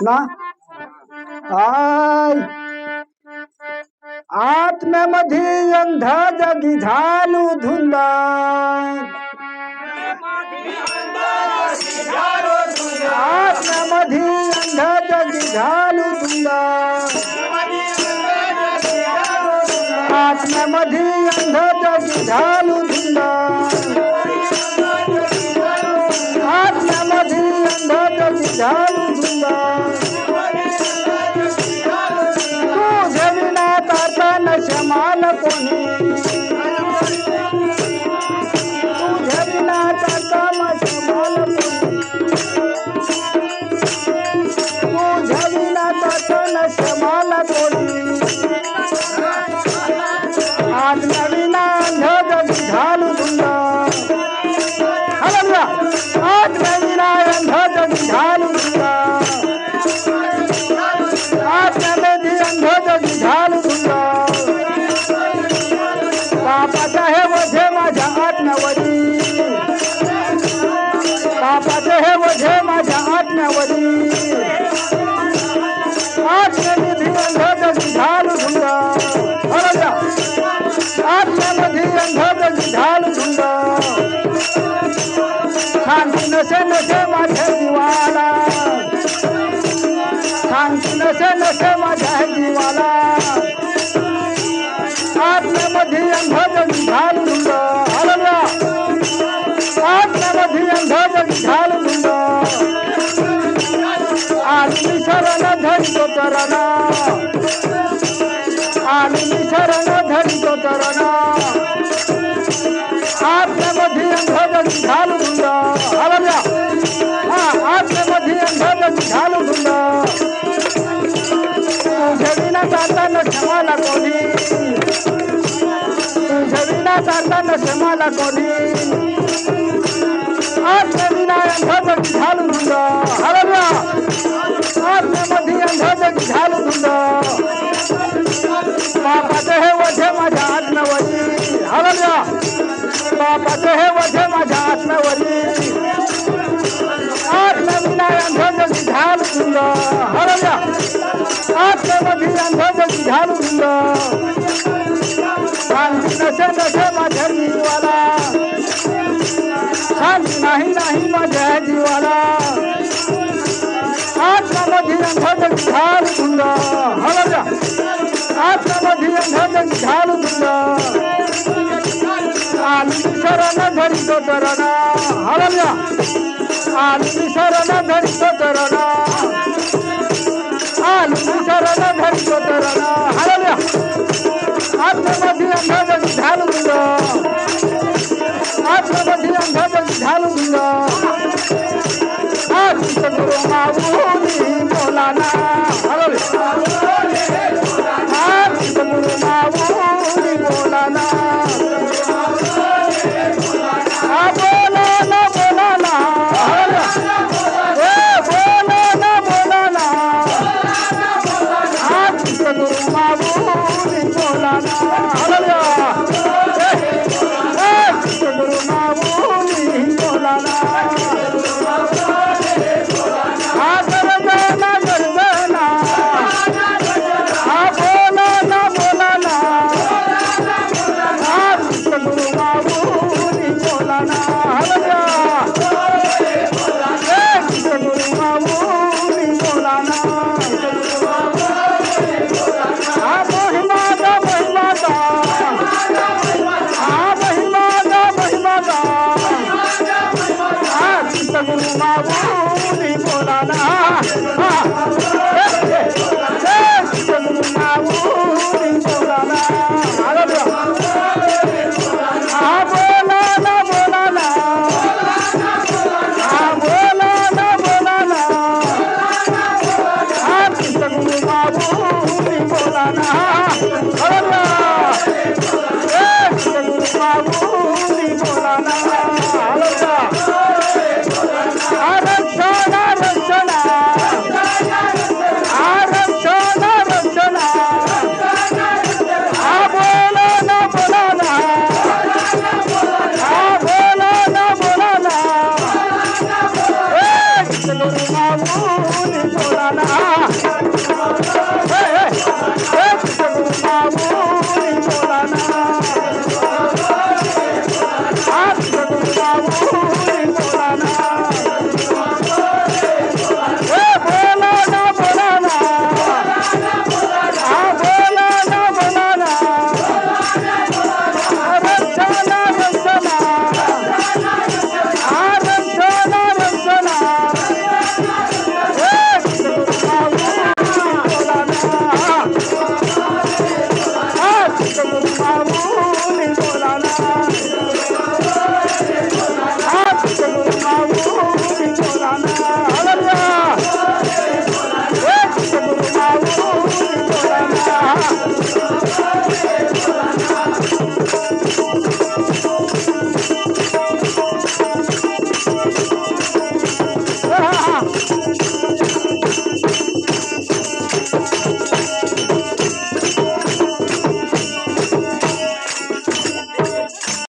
ना आय आत्म्यामध्ये अंध जगी झालू धुंद आत्म्यामध्ये अंध जगी झालू धुंद आत्म्यामध्ये अंध जगी झालू धुंद आत्म्यामध्ये अंध जगी झालू धुंद तुझ्या विना ताता नशमाल कोणी तुझ्या विना ताता नशमाल कोणी तुझ्या विना ताता नशमाल कोणी आत्म्या विना अंध जगी झालू धुंद आत्म्या विना अंध जगी झालू धुंद आत्म्यामध्ये अंध जगी झालू धुंद पापाचा हे वझे माझ्या आत्म्यावरी पापाचे हे वझे माझ्या आत्म्यावरी आत्म्यामध्ये अंध जगी झालू धुंद आत्म्यामध्ये अंध जगी झालू धुंद शांती नसे नसे माझ्या जीवाला शांती नसे नसे माझ्या जीवाला आत्म्यामध्ये अंध जगी झालू धुंद आत्म्यामध्ये अंध जगी झालू धुंद आली शरण धरितो चरण आली शरण धरितो चरण आत्म्यामध्ये अंध जगी झालू धुंद आत्म्यामध्ये अंध जगी झालू धुंद तुझ्या विना जाता नशमाला कोणी तुझ्या विना जाता नशमाला कोणी आत्म्या विना अंध जगी झालू धुंद आत्म्यामध्ये अंध जगी झालू धुंद पापाचे हे वझे माझ्या आत्म्यावरी पापाचे हे वझे माझ्या आत्म्यावरी आत्म्या विना अंध जगी झालू धुंद आत्म्यामध्ये अंध जगी झालू धुंद शांती नसे नसे माझ्या जीवाला शांती नाही नाही माझ्या जीवाला आत्म्यामध्ये अंध जगी झालू धुंद आत्म्यामध्ये अंध जगी झालू धुंद आली शरण धरितो चरण आली शरण धरितो चरण आली शरण धरितो चरण आत्म्यामध्ये अंध जगी झालू धुंद आत्म्यामध्ये अंध जगी झालू धुंद आती सद्गुरु माऊली बोलाना आती सद्गुरु माऊली बोलाना बोलाना बोलाना बोलाना बोलाना आती सद्गुरु माऊली बोलाना सद्गुरु माऊली बोलाना गरजना गरजना बोलाना बोलाना सद्गुरु माऊली बोलाना सद्गुरु माऊली बोलाना महिमादा महिमादा महिमादा महिमादा सद्गुरु माऊली बोलाना सद्गुरु माऊली बोलाना बोलाना बोलाना बोलाना बोलाना सद्गुरु माऊली बोलाना सद्गुरु माऊली